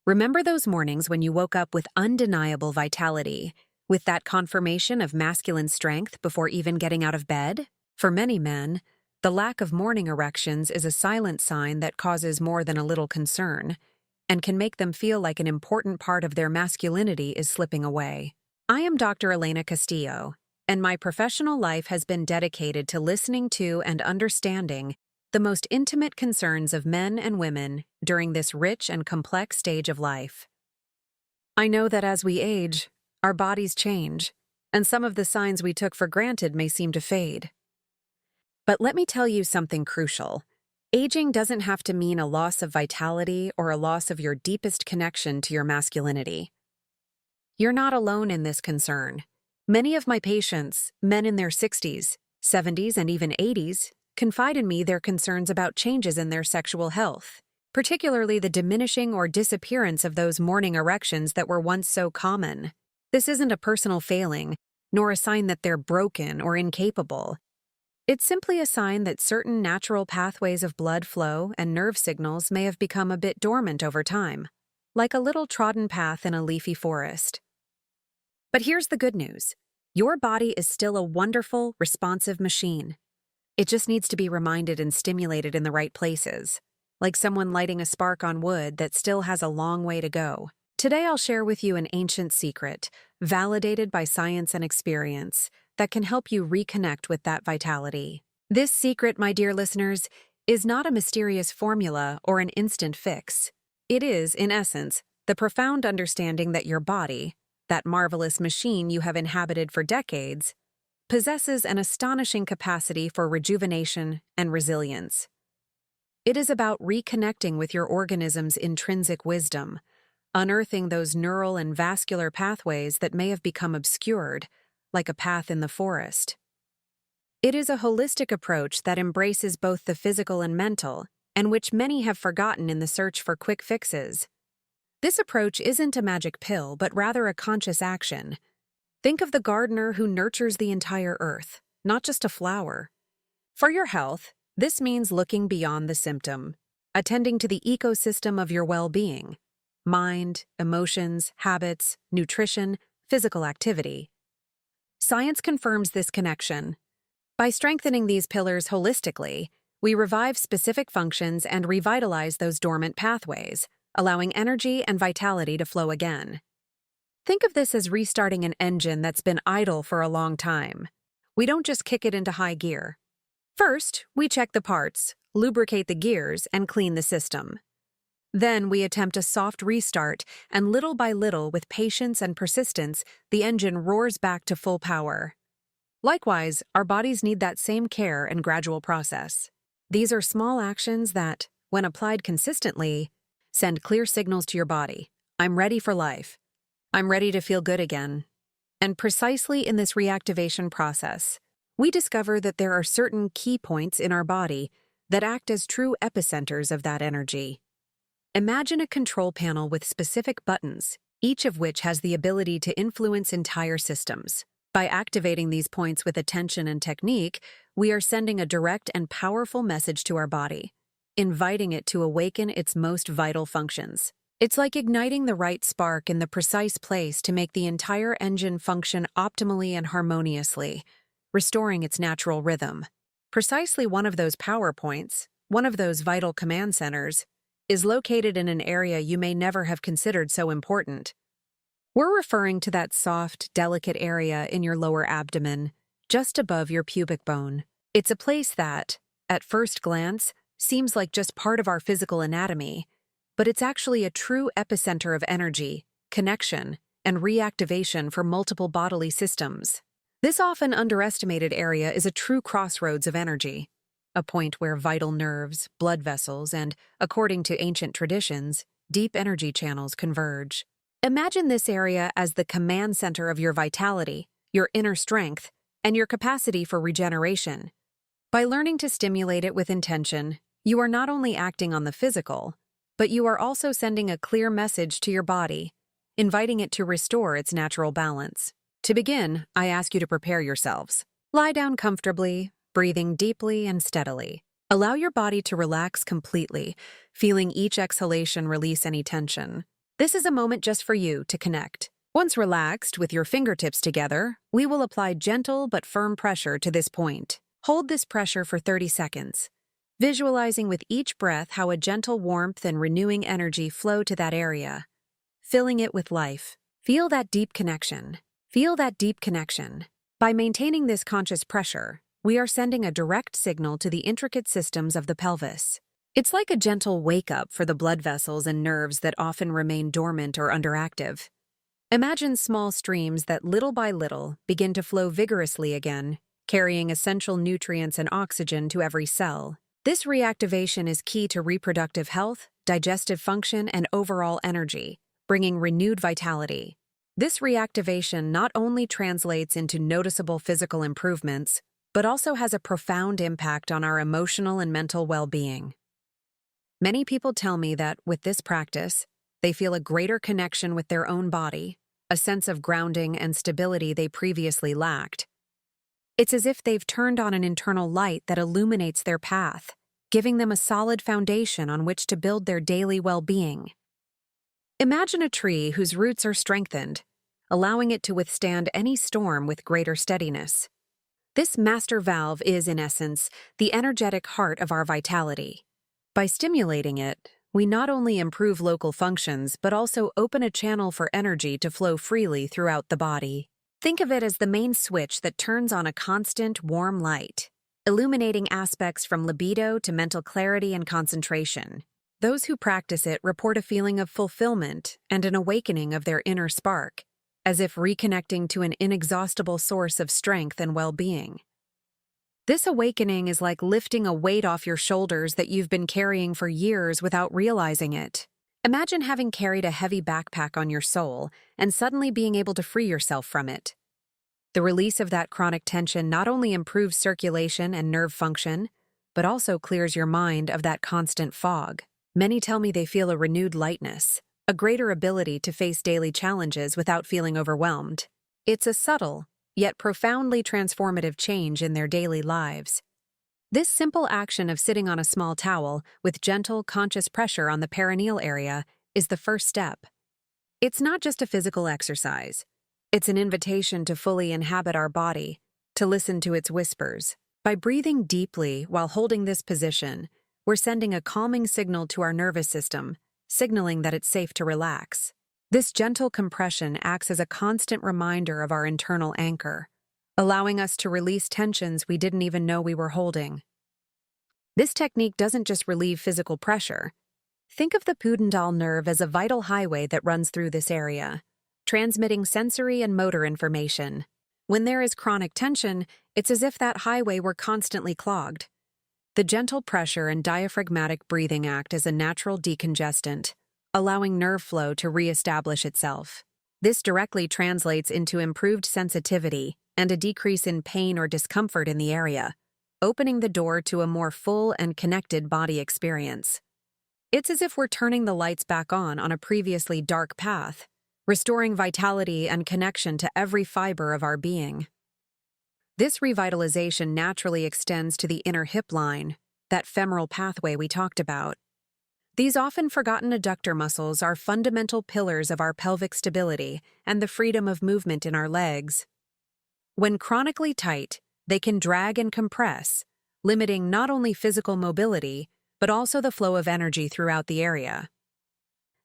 Remember those mornings when you woke up with undeniable vitality, with that confirmation of masculine strength before even getting out of bed? For many men, the lack of morning erections is a silent sign that causes more than a little concern and can make them feel like an important part of their masculinity is slipping away. I am Dr. Elena Castillo, and my professional life has been dedicated to listening to and understanding the most intimate concerns of men and women during this rich and complex stage of life. I know that as we age, our bodies change, and some of the signs we took for granted may seem to fade. But let me tell you something crucial. Aging doesn't have to mean a loss of vitality or a loss of your deepest connection to your masculinity. You're not alone in this concern. Many of my patients, men in their 60s, 70s, and even 80s, confide in me their concerns about changes in their sexual health, particularly the diminishing or disappearance of those morning erections that were once so common. This isn't a personal failing, nor a sign that they're broken or incapable. It's simply a sign that certain natural pathways of blood flow and nerve signals may have become a bit dormant over time, like a little trodden path in a leafy forest. But here's the good news. Your body is still a wonderful, responsive machine. It just needs to be reminded and stimulated in the right places, like someone lighting a spark on wood that still has a long way to go. Today I'll share with you an ancient secret, validated by science and experience, that can help you reconnect with that vitality. This secret, my dear listeners, is not a mysterious formula or an instant fix. It is, in essence, the profound understanding that your body, that marvelous machine you have inhabited for decades, possesses an astonishing capacity for rejuvenation and resilience. It is about reconnecting with your organism's intrinsic wisdom, unearthing those neural and vascular pathways that may have become obscured, like a path in the forest. It is a holistic approach that embraces both the physical and mental, and which many have forgotten in the search for quick fixes. This approach isn't a magic pill, but rather a conscious action. Think of the gardener who nurtures the entire earth, not just a flower. For your health, this means looking beyond the symptom, attending to the ecosystem of your well-being: mind, emotions, habits, nutrition, physical activity. Science confirms this connection. By strengthening these pillars holistically, we revive specific functions and revitalize those dormant pathways, allowing energy and vitality to flow again. Think of this as restarting an engine that's been idle for a long time. We don't just kick it into high gear. First, we check the parts, lubricate the gears, and clean the system. Then we attempt a soft restart, and little by little, with patience and persistence, the engine roars back to full power. Likewise, our bodies need that same care and gradual process. These are small actions that, when applied consistently, send clear signals to your body. I'm ready for life. I'm ready to feel good again. And precisely in this reactivation process, we discover that there are certain key points in our body that act as true epicenters of that energy. Imagine a control panel with specific buttons, each of which has the ability to influence entire systems. By activating these points with attention and technique, we are sending a direct and powerful message to our body, inviting it to awaken its most vital functions. It's like igniting the right spark in the precise place to make the entire engine function optimally and harmoniously, restoring its natural rhythm. Precisely one of those power points, one of those vital command centers, is located in an area you may never have considered so important. We're referring to that soft, delicate area in your lower abdomen, just above your pubic bone. It's a place that, at first glance, seems like just part of our physical anatomy, but it's actually a true epicenter of energy, connection, and reactivation for multiple bodily systems. This often underestimated area is a true crossroads of energy, a point where vital nerves, blood vessels, and, according to ancient traditions, deep energy channels converge. Imagine this area as the command center of your vitality, your inner strength, and your capacity for regeneration. By learning to stimulate it with intention, you are not only acting on the physical, but you are also sending a clear message to your body, inviting it to restore its natural balance. To begin, I ask you to prepare yourselves. Lie down comfortably, breathing deeply and steadily. Allow your body to relax completely, feeling each exhalation release any tension. This is a moment just for you to connect. Once relaxed with your fingertips together, we will apply gentle but firm pressure to this point. Hold this pressure for 30 seconds, visualizing with each breath how a gentle warmth and renewing energy flow to that area, filling it with life. Feel that deep connection. Feel that deep connection. By maintaining this conscious pressure, we are sending a direct signal to the intricate systems of the pelvis. It's like a gentle wake-up for the blood vessels and nerves that often remain dormant or underactive. Imagine small streams that little by little begin to flow vigorously again, carrying essential nutrients and oxygen to every cell. This reactivation is key to reproductive health, digestive function, and overall energy, bringing renewed vitality. This reactivation not only translates into noticeable physical improvements, but also has a profound impact on our emotional and mental well-being. Many people tell me that, with this practice, they feel a greater connection with their own body, a sense of grounding and stability they previously lacked. It's as if they've turned on an internal light that illuminates their path, giving them a solid foundation on which to build their daily well-being. Imagine a tree whose roots are strengthened, allowing it to withstand any storm with greater steadiness. This master valve is, in essence, the energetic heart of our vitality. By stimulating it, we not only improve local functions but also open a channel for energy to flow freely throughout the body. Think of it as the main switch that turns on a constant, warm light, illuminating aspects from libido to mental clarity and concentration. Those who practice it report a feeling of fulfillment and an awakening of their inner spark, as if reconnecting to an inexhaustible source of strength and well-being. This awakening is like lifting a weight off your shoulders that you've been carrying for years without realizing it. Imagine having carried a heavy backpack on your soul and suddenly being able to free yourself from it. The release of that chronic tension not only improves circulation and nerve function, but also clears your mind of that constant fog. Many tell me they feel a renewed lightness, a greater ability to face daily challenges without feeling overwhelmed. It's a subtle, yet profoundly transformative change in their daily lives. This simple action of sitting on a small towel with gentle, conscious pressure on the perineal area is the first step. It's not just a physical exercise. It's an invitation to fully inhabit our body, to listen to its whispers. By breathing deeply while holding this position, we're sending a calming signal to our nervous system, signaling that it's safe to relax. This gentle compression acts as a constant reminder of our internal anchor, allowing us to release tensions we didn't even know we were holding. This technique doesn't just relieve physical pressure. Think of the pudendal nerve as a vital highway that runs through this area, transmitting sensory and motor information. When there is chronic tension, it's as if that highway were constantly clogged. The gentle pressure and diaphragmatic breathing act as a natural decongestant, allowing nerve flow to reestablish itself. This directly translates into improved sensitivity and a decrease in pain or discomfort in the area, opening the door to a more full and connected body experience. It's as if we're turning the lights back on a previously dark path, restoring vitality and connection to every fiber of our being. This revitalization naturally extends to the inner hip line, that femoral pathway we talked about. These often forgotten adductor muscles are fundamental pillars of our pelvic stability and the freedom of movement in our legs. When chronically tight, they can drag and compress, limiting not only physical mobility, but also the flow of energy throughout the area.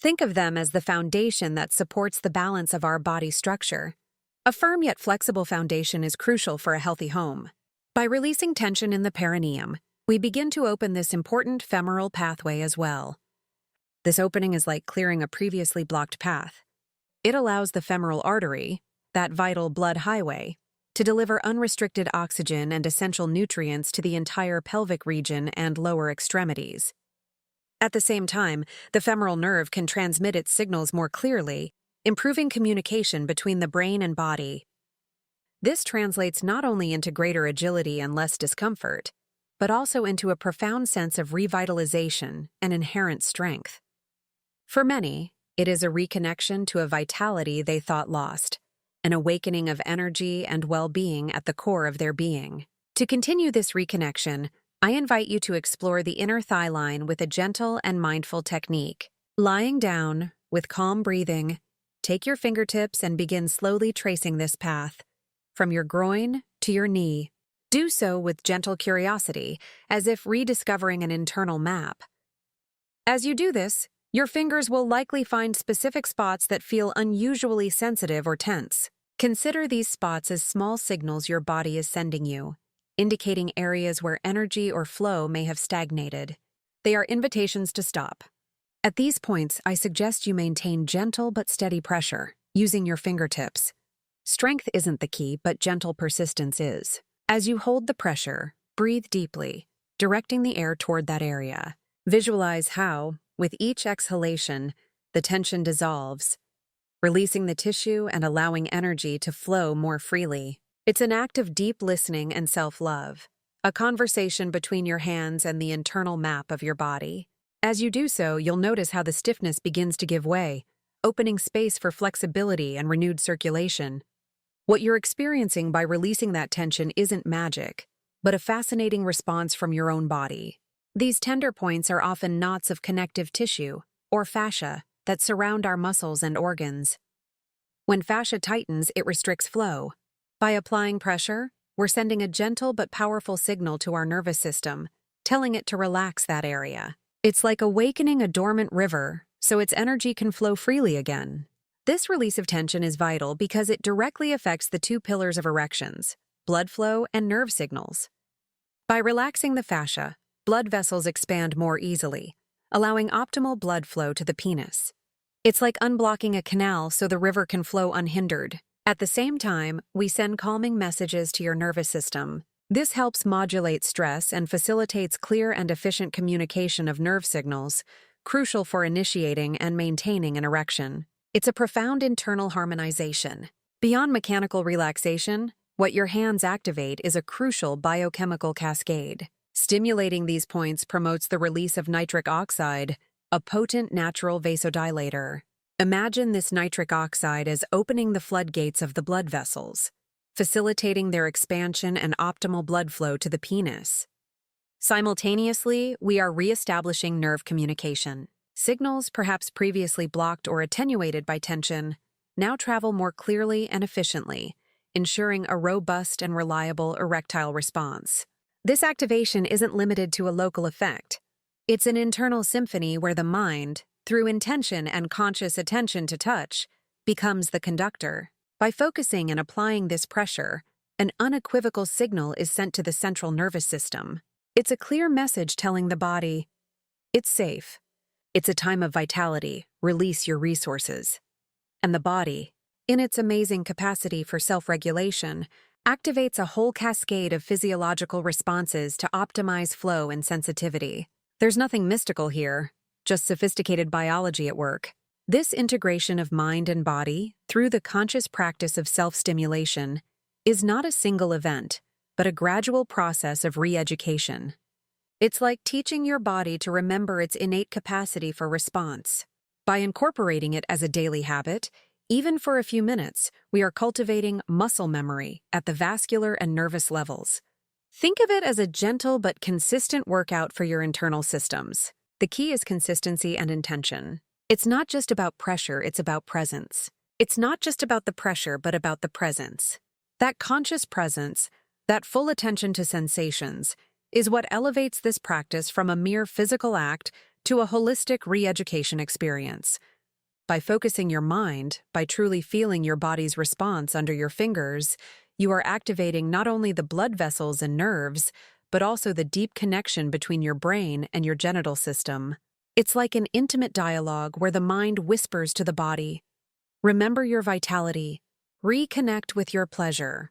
Think of them as the foundation that supports the balance of our body structure. A firm yet flexible foundation is crucial for a healthy home. By releasing tension in the perineum, we begin to open this important femoral pathway as well. This opening is like clearing a previously blocked path. It allows the femoral artery, that vital blood highway, to deliver unrestricted oxygen and essential nutrients to the entire pelvic region and lower extremities. At the same time, the femoral nerve can transmit its signals more clearly, improving communication between the brain and body. This translates not only into greater agility and less discomfort, but also into a profound sense of revitalization and inherent strength. For many, it is a reconnection to a vitality they thought lost, an awakening of energy and well-being at the core of their being. To continue this reconnection, I invite you to explore the inner thigh line with a gentle and mindful technique. Lying down, With calm breathing, take your fingertips and begin slowly tracing this path, from your groin to your knee. Do so with gentle curiosity, as if rediscovering an internal map. As you do this, your fingers will likely find specific spots that feel unusually sensitive or tense. Consider these spots as small signals your body is sending you, indicating areas where energy or flow may have stagnated. They are invitations to stop. At these points, I suggest you maintain gentle but steady pressure, using your fingertips. Strength isn't the key, but gentle persistence is. As you hold the pressure, breathe deeply, directing the air toward that area. Visualize how, with each exhalation, the tension dissolves, releasing the tissue and allowing energy to flow more freely. It's an act of deep listening and self-love, a conversation between your hands and the internal map of your body. As you do so, you'll notice how the stiffness begins to give way, opening space for flexibility and renewed circulation. What you're experiencing by releasing that tension isn't magic, but a fascinating response from your own body. These tender points are often knots of connective tissue, or fascia, that surround our muscles and organs. When fascia tightens, it restricts flow. By applying pressure, we're sending a gentle but powerful signal to our nervous system, telling it to relax that area. It's like awakening a dormant river, so its energy can flow freely again. This release of tension is vital because it directly affects the two pillars of erections, blood flow and nerve signals. By relaxing the fascia, blood vessels expand more easily, allowing optimal blood flow to the penis. It's like unblocking a canal so the river can flow unhindered. At the same time, we send calming messages to your nervous system. This helps modulate stress and facilitates clear and efficient communication of nerve signals, crucial for initiating and maintaining an erection. It's a profound internal harmonization. Beyond mechanical relaxation, what your hands activate is a crucial biochemical cascade. Stimulating these points promotes the release of nitric oxide, a potent natural vasodilator. Imagine this nitric oxide as opening the floodgates of the blood vessels, facilitating their expansion and optimal blood flow to the penis. Simultaneously, we are reestablishing nerve communication. Signals, perhaps previously blocked or attenuated by tension, now travel more clearly and efficiently, ensuring a robust and reliable erectile response. This activation isn't limited to a local effect. It's an internal symphony where the mind, through intention and conscious attention to touch, becomes the conductor. By focusing and applying this pressure, an unequivocal signal is sent to the central nervous system. It's a clear message telling the body, it's safe. It's a time of vitality, release your resources. And the body, in its amazing capacity for self-regulation, activates a whole cascade of physiological responses to optimize flow and sensitivity. There's nothing mystical here, just sophisticated biology at work. This integration of mind and body, through the conscious practice of self-stimulation, is not a single event, but a gradual process of re-education. It's like teaching your body to remember its innate capacity for response. By incorporating it as a daily habit, even for a few minutes, we are cultivating muscle memory at the vascular and nervous levels. Think of it as a gentle but consistent workout for your internal systems. The key is consistency and intention. It's not just about pressure, it's about presence. It's not just about the pressure, but about the presence. That conscious presence, that full attention to sensations, is what elevates this practice from a mere physical act to a holistic re-education experience. By focusing your mind, by truly feeling your body's response under your fingers, you are activating not only the blood vessels and nerves, but also the deep connection between your brain and your genital system. It's like an intimate dialogue where the mind whispers to the body, remember your vitality, reconnect with your pleasure.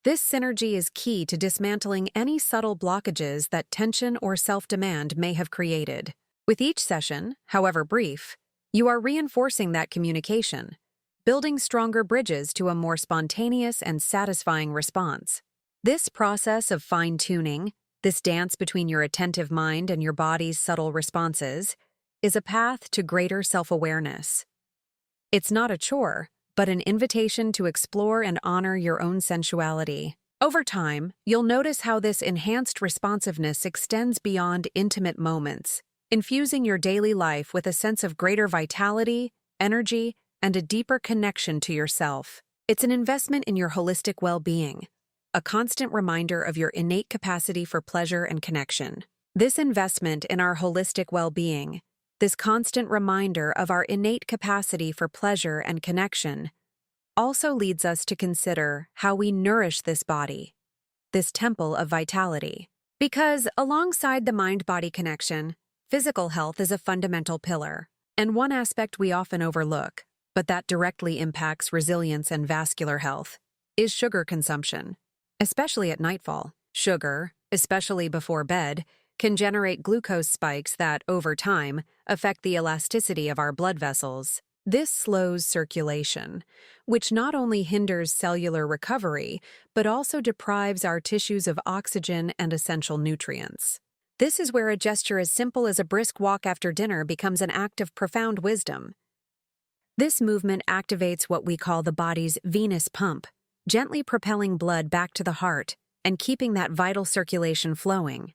This synergy is key to dismantling any subtle blockages that tension or self-demand may have created. With each session, however brief, you are reinforcing that communication, building stronger bridges to a more spontaneous and satisfying response. This process of fine-tuning, this dance between your attentive mind and your body's subtle responses, is a path to greater self-awareness. It's not a chore, but an invitation to explore and honor your own sensuality. Over time, you'll notice how this enhanced responsiveness extends beyond intimate moments infusing your daily life with a sense of greater vitality, energy, and a deeper connection to yourself. It's an investment in your holistic well-being, a constant reminder of your innate capacity for pleasure and connection. This investment in our holistic well-being, this constant reminder of our innate capacity for pleasure and connection, also leads us to consider how we nourish this body, this temple of vitality. Because alongside the mind-body connection, physical health is a fundamental pillar, and one aspect we often overlook, but that directly impacts resilience and vascular health, is sugar consumption. Especially at nightfall, sugar, especially before bed, can generate glucose spikes that, over time, affect the elasticity of our blood vessels. This slows circulation, which not only hinders cellular recovery, but also deprives our tissues of oxygen and essential nutrients. This is where a gesture as simple as a brisk walk after dinner becomes an act of profound wisdom. This movement activates what we call the body's venous pump, gently propelling blood back to the heart and keeping that vital circulation flowing.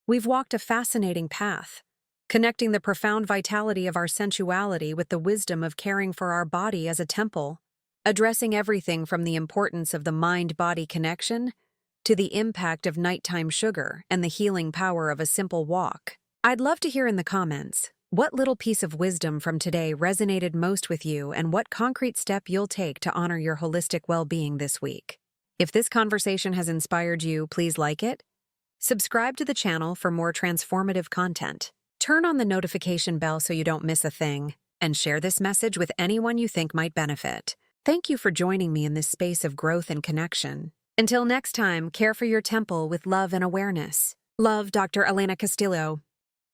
We've walked a fascinating path, connecting the profound vitality of our sensuality with the wisdom of caring for our body as a temple, addressing everything from the importance of the mind-body connection to the impact of nighttime sugar and the healing power of a simple walk. I'd love to hear in the comments, what little piece of wisdom from today resonated most with you and what concrete step you'll take to honor your holistic well-being this week. If this conversation has inspired you, please like it, subscribe to the channel for more transformative content, turn on the notification bell so you don't miss a thing, and share this message with anyone you think might benefit. Thank you for joining me in this space of growth and connection. Until next time, care for your temple with love and awareness. Love, Dr. Elena Castillo.